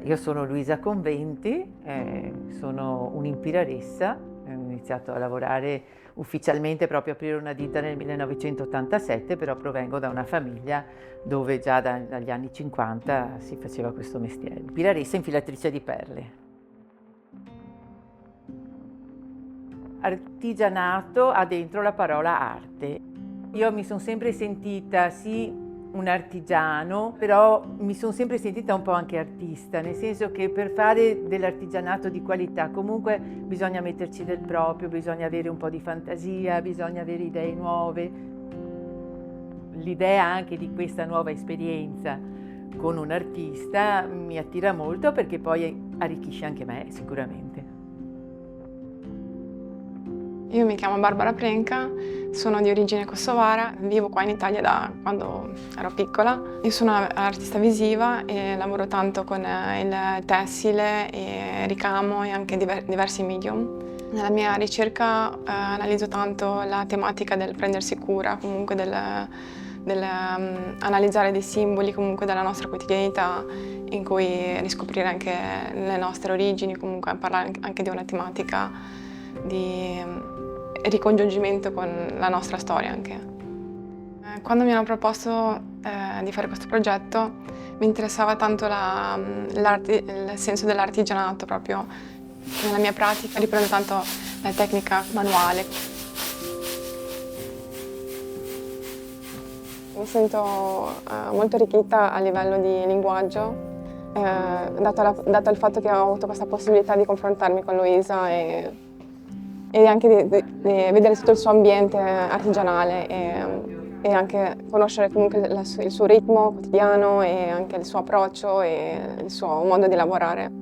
Io sono Luisa Conventi, sono un'impiraressa, ho iniziato a lavorare ufficialmente proprio aprire una ditta nel 1987, però provengo da una famiglia dove già dagli anni 50 si faceva questo mestiere. Impiraressa infilatrice di perle. Artigianato ha dentro la parola arte. Io mi sono sempre sentita sì un artigiano, però mi sono sempre sentita un po' anche artista, nel senso che per fare dell'artigianato di qualità comunque bisogna metterci del proprio, bisogna avere un po' di fantasia, bisogna avere idee nuove. L'idea anche di questa nuova esperienza con un artista mi attira molto perché poi arricchisce anche me sicuramente. Io mi chiamo Barbara Prenca, sono di origine kosovara, vivo qua in Italia da quando ero piccola. Io sono artista visiva e lavoro tanto con il tessile, e ricamo e anche diversi medium. Nella mia ricerca analizzo tanto la tematica del prendersi cura, comunque del analizzare dei simboli comunque della nostra quotidianità, in cui riscoprire anche le nostre origini, comunque parlare anche di una tematica di ricongiungimento con la nostra storia anche. Quando mi hanno proposto di fare questo progetto mi interessava tanto il senso dell'artigianato proprio. Nella mia pratica riprendo tanto la tecnica manuale. Mi sento molto arricchita a livello di linguaggio, dato il fatto che ho avuto questa possibilità di confrontarmi con Luisa e anche di vedere tutto il suo ambiente artigianale e anche conoscere comunque il suo ritmo quotidiano e anche il suo approccio e il suo modo di lavorare.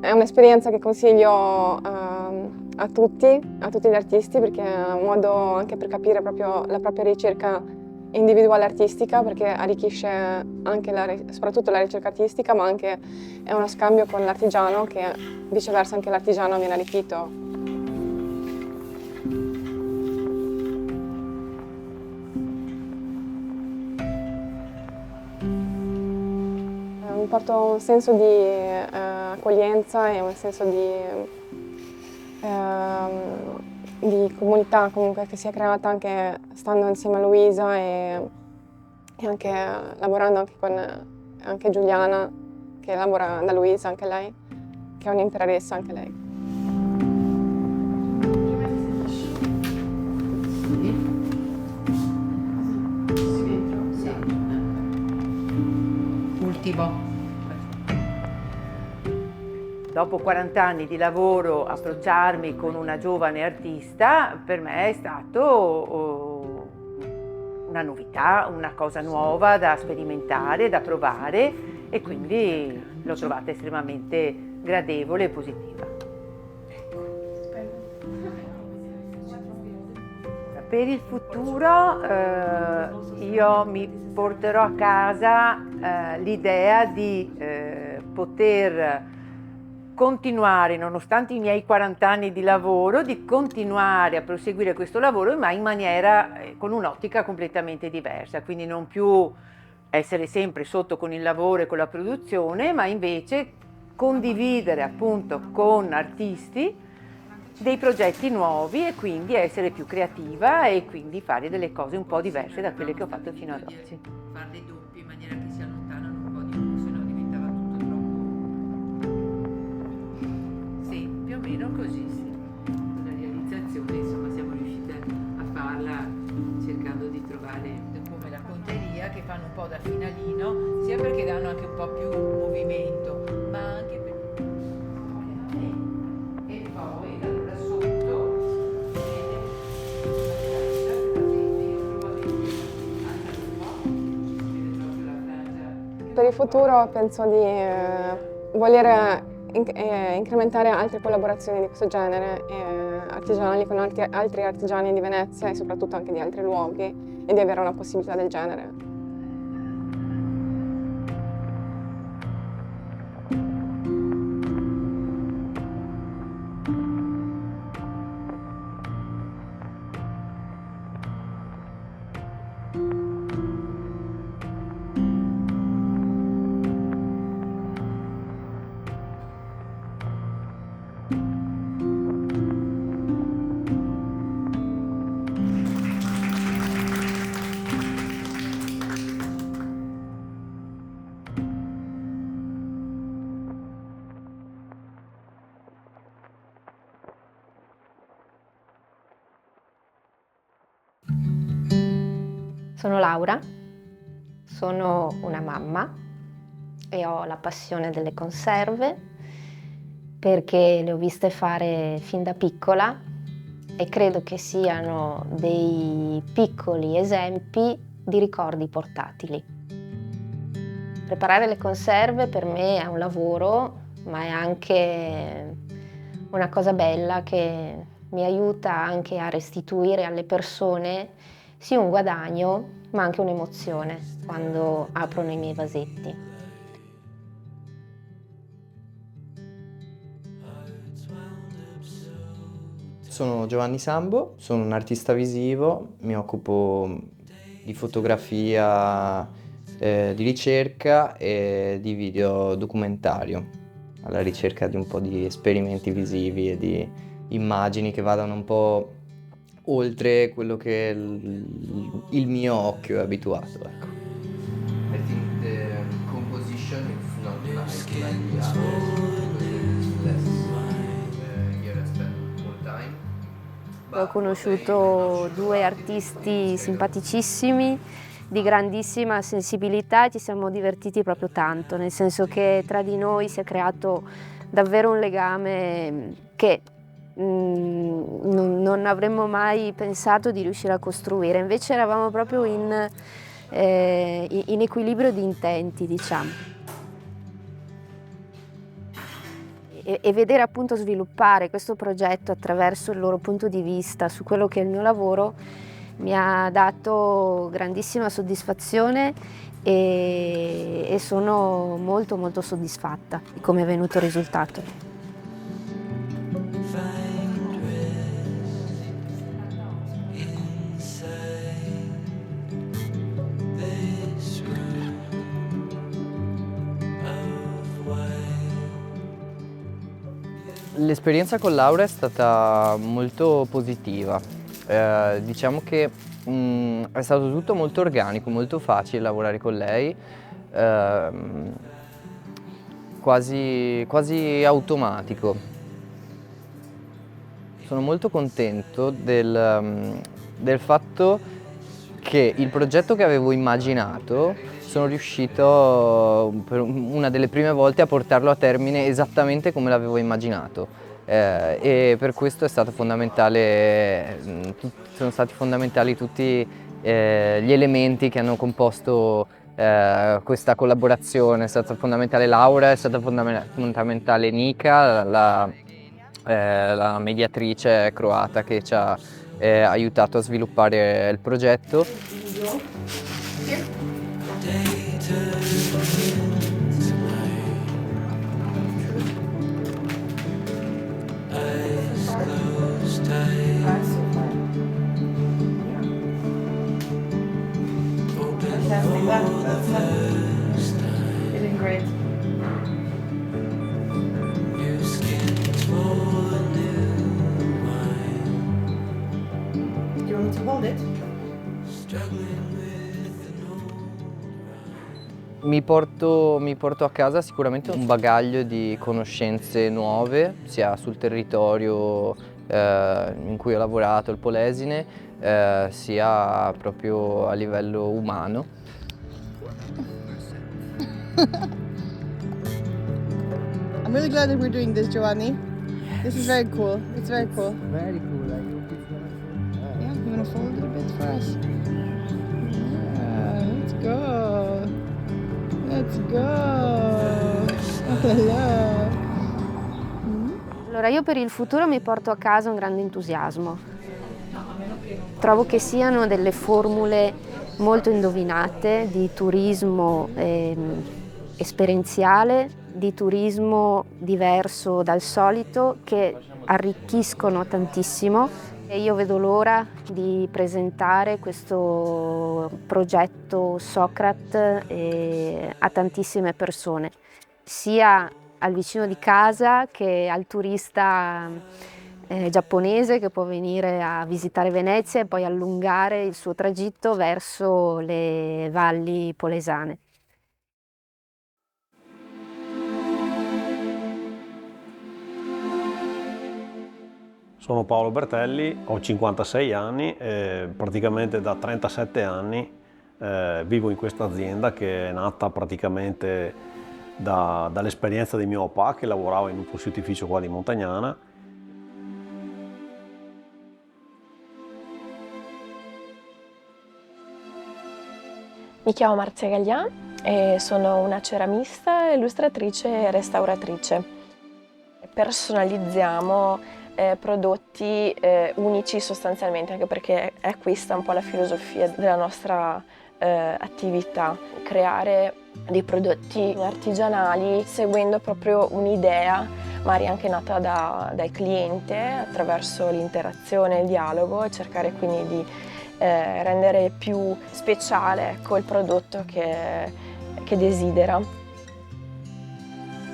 È un'esperienza che consiglio a tutti gli artisti, perché è un modo anche per capire proprio la propria ricerca individuale artistica, perché arricchisce anche soprattutto la ricerca artistica, ma anche è uno scambio con l'artigiano, che viceversa anche l'artigiano viene arricchito. Mi porta un senso di accoglienza e un senso di comunità comunque che si è creata anche stando insieme a Luisa e anche lavorando anche con anche Giuliana, che lavora da Luisa anche lei, che è un'impiraressa anche lei. Ultimo. Dopo 40 anni di lavoro, approcciarmi con una giovane artista per me è stato una novità, una cosa nuova da sperimentare, da provare, e quindi l'ho trovata estremamente gradevole e positiva. Per il futuro io mi porterò a casa l'idea di poter continuare, nonostante i miei 40 anni di lavoro, di continuare a proseguire questo lavoro, ma in maniera, con un'ottica completamente diversa, quindi non più essere sempre sotto con il lavoro e con la produzione, ma invece condividere appunto con artisti dei progetti nuovi e quindi essere più creativa e quindi fare delle cose un po' diverse da quelle che ho fatto fino ad oggi. Farle doppie in maniera che si allontanano un po' di uno, se no diventava tutto troppo. Sì, più o meno così, sì. La realizzazione, insomma, siamo riuscite a farla cercando di trovare come la conteria, che fanno un po' da finalino, sia perché danno anche un po' più movimento, ma anche per... E poi allora sotto Per il futuro penso di voler incrementare altre collaborazioni di questo genere, artigianali con altri artigiani di Venezia e soprattutto anche di altri luoghi, e di avere una possibilità del genere. Sono Laura, sono una mamma e ho la passione delle conserve perché le ho viste fare fin da piccola e credo che siano dei piccoli esempi di ricordi portatili. Preparare le conserve per me è un lavoro, ma è anche una cosa bella che mi aiuta anche a restituire alle persone sì un guadagno, ma anche un'emozione quando aprono i miei vasetti. Sono Giovanni Sambo, sono un artista visivo, mi occupo di fotografia, di ricerca e di video documentario, alla ricerca di un po' di esperimenti visivi e di immagini che vadano un po' oltre quello che il mio occhio è abituato, ecco. I think the composition is not like the Ho conosciuto due artisti simpaticissimi, di grandissima sensibilità e ci siamo divertiti proprio tanto, nel senso che tra di noi si è creato davvero un legame che non avremmo mai pensato di riuscire a costruire, invece eravamo proprio in equilibrio di intenti, diciamo. E vedere appunto sviluppare questo progetto attraverso il loro punto di vista su quello che è il mio lavoro mi ha dato grandissima soddisfazione e sono molto molto soddisfatta di come è venuto il risultato. L'esperienza con Laura è stata molto positiva. Diciamo che è stato tutto molto organico, molto facile lavorare con lei, quasi automatico. Sono molto contento del fatto che il progetto che avevo immaginato sono riuscito per una delle prime volte a portarlo a termine esattamente come l'avevo immaginato, e per questo è stato fondamentale, sono stati fondamentali tutti gli elementi che hanno composto questa collaborazione. È stata fondamentale Laura, è stata fondamentale Nika, la mediatrice croata che ci ha aiutato a sviluppare il progetto. Mi porto a casa sicuramente un bagaglio di conoscenze nuove, sia sul territorio in cui ho lavorato, il Polesine, sia proprio a livello umano. I'm really glad that we're doing this, Giovanni. This is very cool. It's very cool. Very cool, I hope it's gonna. Yeah, you wanna fold it a bit for us? Yeah, let's go. Let's go. Hello. Allora, io per il futuro mi porto a casa un grande entusiasmo. Trovo che siano delle formule molto indovinate di turismo esperienziale, di turismo diverso dal solito, che arricchiscono tantissimo e io vedo l'ora di presentare questo progetto Socrat a tantissime persone, sia al vicino di casa che al turista giapponese che può venire a visitare Venezia e poi allungare il suo tragitto verso le valli polesane. Sono Paolo Bertelli, ho 56 anni e praticamente da 37 anni vivo in questa azienda che è nata praticamente dall'esperienza di mio papà, che lavorava in un positificio qua di Montagnana. Mi chiamo Marzia Gaglian e sono una ceramista, illustratrice e restauratrice. Personalizziamo prodotti unici sostanzialmente, anche perché è questa un po' la filosofia della nostra attività, creare dei prodotti artigianali seguendo proprio un'idea, magari anche nata dal cliente, attraverso l'interazione, il dialogo, e cercare quindi di rendere più speciale, ecco, il prodotto che desidera.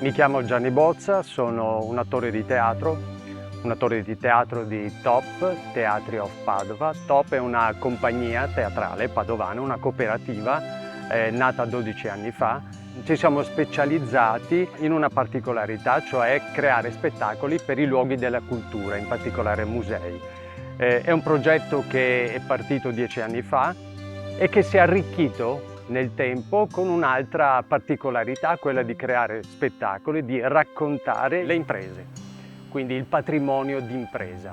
Mi chiamo Gianni Bozza, sono un attore di teatro di TOP, Teatri of Padova. TOP è una compagnia teatrale padovana, una cooperativa nata 12 anni fa. Ci siamo specializzati in una particolarità, cioè creare spettacoli per i luoghi della cultura, in particolare musei. È un progetto che è partito 10 anni fa e che si è arricchito nel tempo con un'altra particolarità, quella di creare spettacoli, di raccontare le imprese, quindi il patrimonio d'impresa.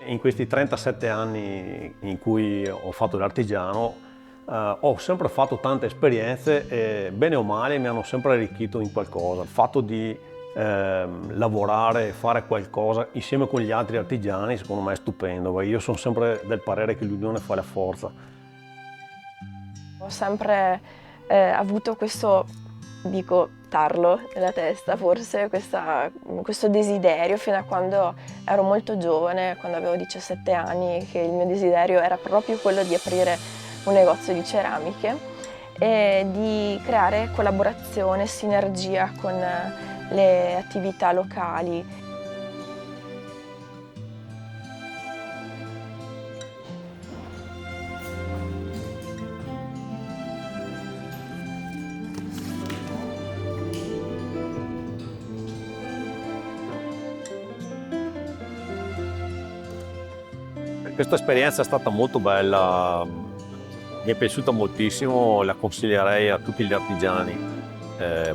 In questi 37 anni in cui ho fatto l'artigiano, ho sempre fatto tante esperienze e bene o male mi hanno sempre arricchito in qualcosa. Il fatto di lavorare e fare qualcosa insieme con gli altri artigiani secondo me è stupendo, perché io sono sempre del parere che l'unione fa la forza. Ho sempre avuto questo, dico, tarlo nella testa, forse questo desiderio fino a quando ero molto giovane, quando avevo 17 anni, che il mio desiderio era proprio quello di aprire un negozio di ceramiche e di creare collaborazione, sinergia con le attività locali. Questa esperienza è stata molto bella, mi è piaciuta moltissimo, la consiglierei a tutti gli artigiani.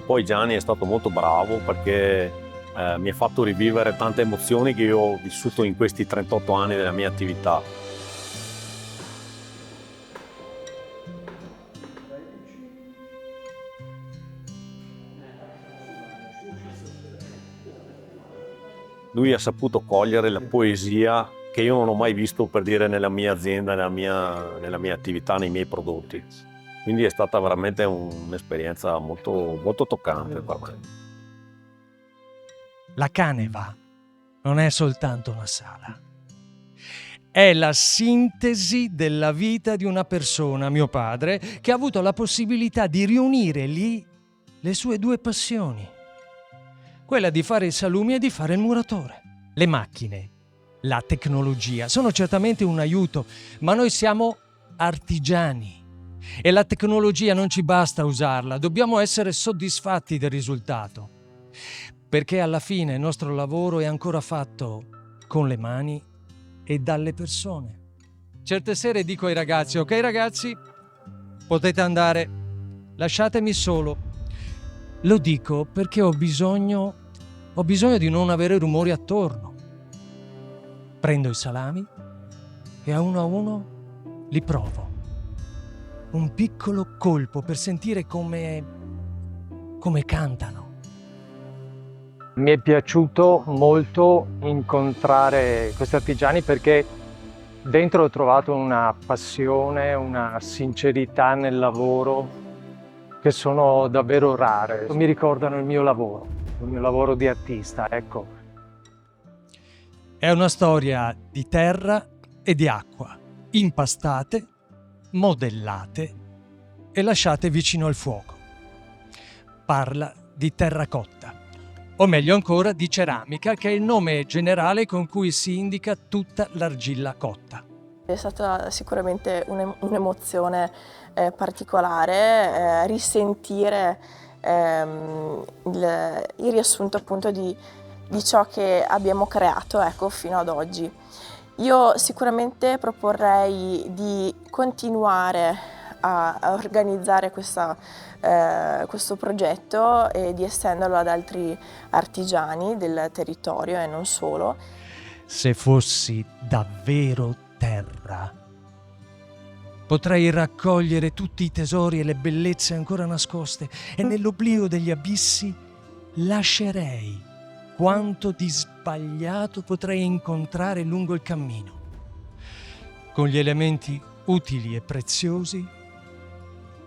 Poi Gianni è stato molto bravo perché mi ha fatto rivivere tante emozioni che io ho vissuto in questi 38 anni della mia attività. Lui ha saputo cogliere la poesia che io non ho mai visto, per dire, nella mia azienda, nella mia attività, nei miei prodotti. Quindi è stata veramente un'esperienza molto, molto toccante per me. La Caneva non è soltanto una sala. È la sintesi della vita di una persona, mio padre, che ha avuto la possibilità di riunire lì le sue due passioni. Quella di fare i salumi e di fare il muratore. Le macchine, la tecnologia sono certamente un aiuto, ma noi siamo artigiani. E la tecnologia non ci basta usarla, dobbiamo essere soddisfatti del risultato, perché alla fine il nostro lavoro è ancora fatto con le mani e dalle persone. Certe sere dico ai ragazzi: ok ragazzi, potete andare, lasciatemi solo. Lo dico perché ho bisogno di non avere rumori attorno. Prendo i salami e a uno li provo. Un piccolo colpo per sentire come cantano. Mi è piaciuto molto incontrare questi artigiani perché dentro ho trovato una passione, una sincerità nel lavoro che sono davvero rare. Mi ricordano il mio lavoro di artista, ecco. È una storia di terra e di acqua, impastate, modellate e lasciate vicino al fuoco. Parla di terracotta, o meglio ancora di ceramica, che è il nome generale con cui si indica tutta l'argilla cotta. È stata sicuramente un'emozione particolare, risentire il riassunto appunto di ciò che abbiamo creato, ecco, fino ad oggi. Io sicuramente proporrei di continuare a organizzare questo progetto e di estenderlo ad altri artigiani del territorio e non solo. Se fossi davvero terra, potrei raccogliere tutti i tesori e le bellezze ancora nascoste e nell'oblio degli abissi lascerei quanto di sbagliato potrei incontrare lungo il cammino. Con gli elementi utili e preziosi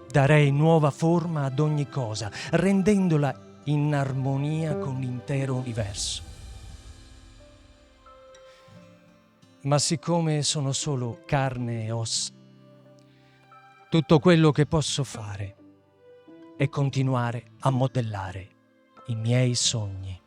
darei nuova forma ad ogni cosa, rendendola in armonia con l'intero universo. Ma siccome sono solo carne e ossa, tutto quello che posso fare è continuare a modellare i miei sogni.